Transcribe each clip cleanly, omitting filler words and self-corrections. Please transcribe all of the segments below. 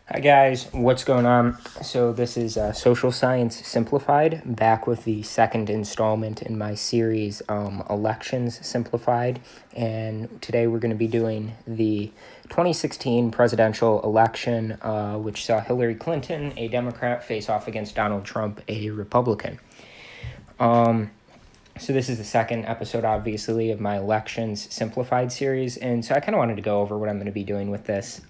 Hi guys, what's going on? So this is Social Science Simplified, back with the second installment in my series, Elections Simplified. And today we're going to be doing the 2016 presidential election, which saw Hillary Clinton, a Democrat, face off against Donald Trump, a Republican. So this is the second episode, obviously, of my Elections Simplified series. And so I kind of wanted to go over what I'm going to be doing with this.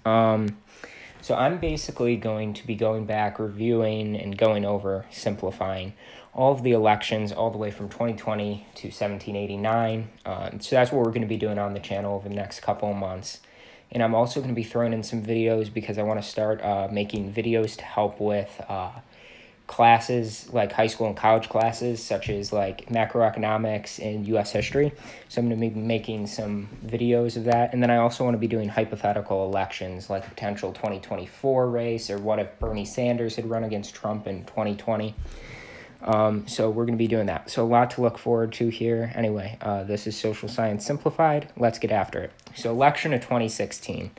So I'm basically going to be going back, reviewing, and going over, simplifying all of the elections all the way from 2020 to 1789. So that's what we're going to be doing on the channel over the next couple of months. And I'm also going to be throwing in some videos because I want to start making videos to help with classes like high school and college classes such as like macroeconomics and U.S. history. So I'm going to be making some videos of that. And then I also want to be doing hypothetical elections like a potential 2024 race, or what if Bernie Sanders had run against Trump in 2020. So we're going to be doing that. So a lot to look forward to here. Anyway, this is Social Science Simplified. Let's get after it. So election of 2016.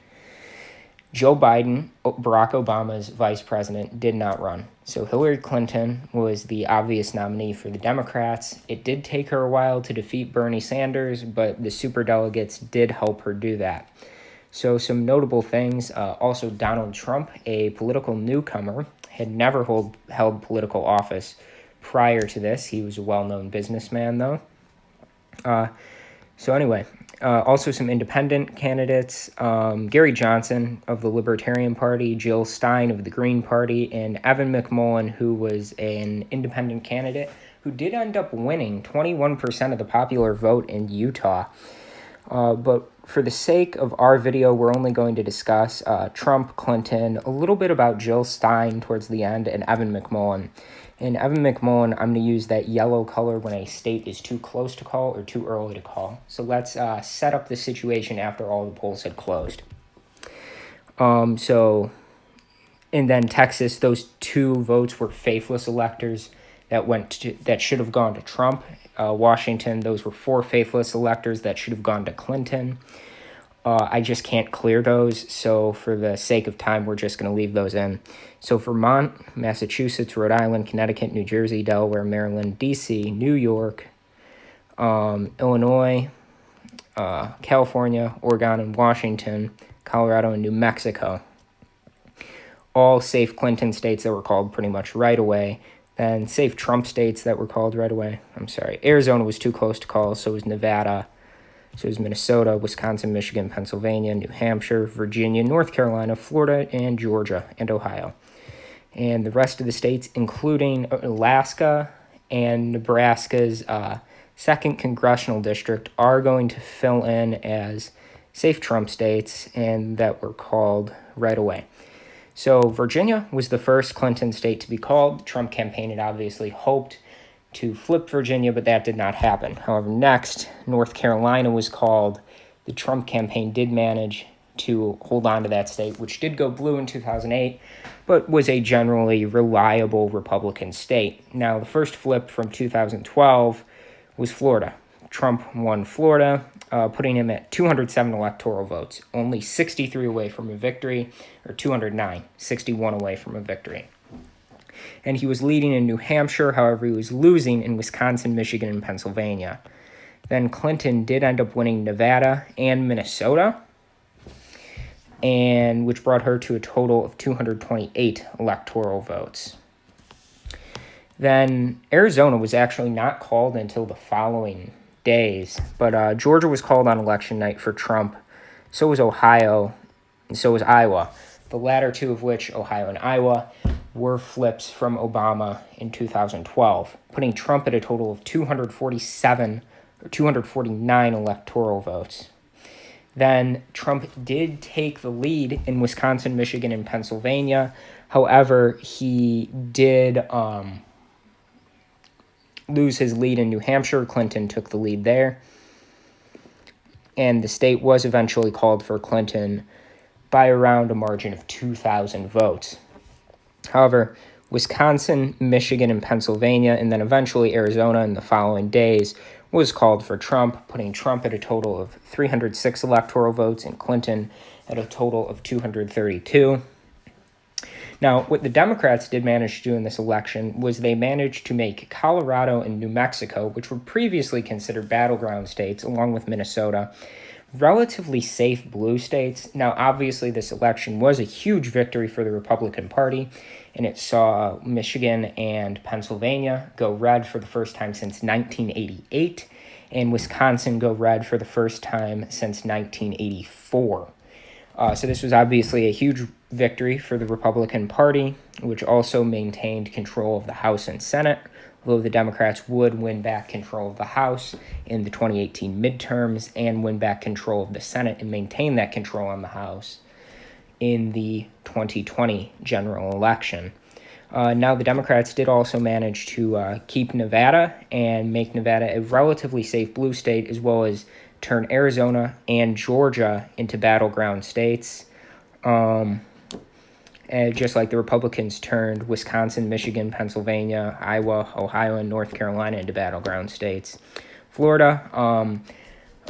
Joe Biden, Barack Obama's vice president, did not run. So Hillary Clinton was the obvious nominee for the Democrats. It did take her a while to defeat Bernie Sanders, but the superdelegates did help her do that. So some notable things. Also, Donald Trump, a political newcomer, had never held political office prior to this. He was a well-known businessman, though. Also some independent candidates, Gary Johnson of the Libertarian Party, Jill Stein of the Green Party, and Evan McMullen, who was an independent candidate who did end up winning 21% of the popular vote in Utah. But for the sake of our video, we're only going to discuss Trump, Clinton, a little bit about Jill Stein towards the end, and Evan McMullen. And Evan McMullen, I'm going to use that yellow color when a state is too close to call or too early to call. So let's set up the situation after all the polls had closed. And then Texas, those two votes were faithless electors that should have gone to Trump. Washington, those were 4 faithless electors that should have gone to Clinton. I just can't clear those, so for the sake of time, we're just going to leave those in. So Vermont, Massachusetts, Rhode Island, Connecticut, New Jersey, Delaware, Maryland, D.C., New York, Illinois, California, Oregon, and Washington, Colorado, and New Mexico. All safe Clinton states that were called pretty much right away. Then safe Trump states that were called right away. Arizona was too close to call, so was Nevada. So it was Minnesota, Wisconsin, Michigan, Pennsylvania, New Hampshire, Virginia, North Carolina, Florida, and Georgia, and Ohio. And the rest of the states, including Alaska and Nebraska's 2nd Congressional District, are going to fill in as safe Trump states, and that were called right away. So Virginia was the first Clinton state to be called. The Trump campaign had obviously hoped to flip Virginia, but that did not happen. However, next, North Carolina was called. The Trump campaign did manage to hold on to that state, which did go blue in 2008, but was a generally reliable Republican state. Now, the first flip from 2012 was Florida. Trump won Florida, putting him at 207 electoral votes, only 63 away from a victory, or 209, 61 away from a victory. And he was leading in New Hampshire. However, he was losing in Wisconsin, Michigan, and Pennsylvania. Then Clinton did end up winning Nevada and Minnesota, and which brought her to a total of 228 electoral votes. Then Arizona was actually not called until the following days, but Georgia was called on election night for Trump. So was Ohio, and so was Iowa. The latter two of which, Ohio and Iowa, were flips from Obama in 2012, putting Trump at a total of 249 electoral votes. Then Trump did take the lead in Wisconsin, Michigan, and Pennsylvania. However, he did lose his lead in New Hampshire. Clinton took the lead there. And the state was eventually called for Clinton by around a margin of 2,000 votes. However, Wisconsin, Michigan, and Pennsylvania, and then eventually Arizona in the following days, was called for Trump, putting Trump at a total of 306 electoral votes and Clinton at a total of 232. Now, what the Democrats did manage to do in this election was they managed to make Colorado and New Mexico, which were previously considered battleground states, along with Minnesota, relatively safe blue states. Now, obviously, this election was a huge victory for the Republican Party, and it saw Michigan and Pennsylvania go red for the first time since 1988, and Wisconsin go red for the first time since 1984. So this was obviously a huge victory for the Republican Party, which also maintained control of the House and Senate, although the Democrats would win back control of the House in the 2018 midterms and win back control of the Senate and maintain that control on the House in the 2020 general election. Now, the Democrats did also manage to keep Nevada and make Nevada a relatively safe blue state, as well as turn Arizona and Georgia into battleground states. And just like the Republicans turned Wisconsin, Michigan, Pennsylvania, Iowa, Ohio, and North Carolina into battleground states. Florida, a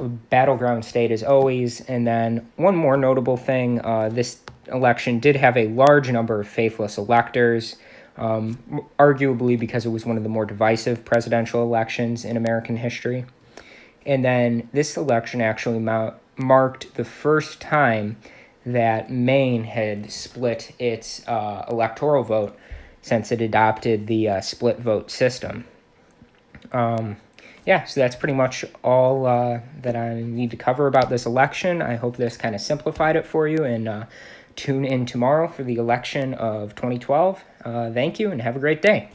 battleground state as always. And then one more notable thing, this election did have a large number of faithless electors, arguably because it was one of the more divisive presidential elections in American history. And then this election actually marked the first time that Maine had split its electoral vote since it adopted the split vote system. So that's pretty much all that I need to cover about this election. I hope this kind of simplified it for you, and tune in tomorrow for the election of 2012. Thank you, and have a great day.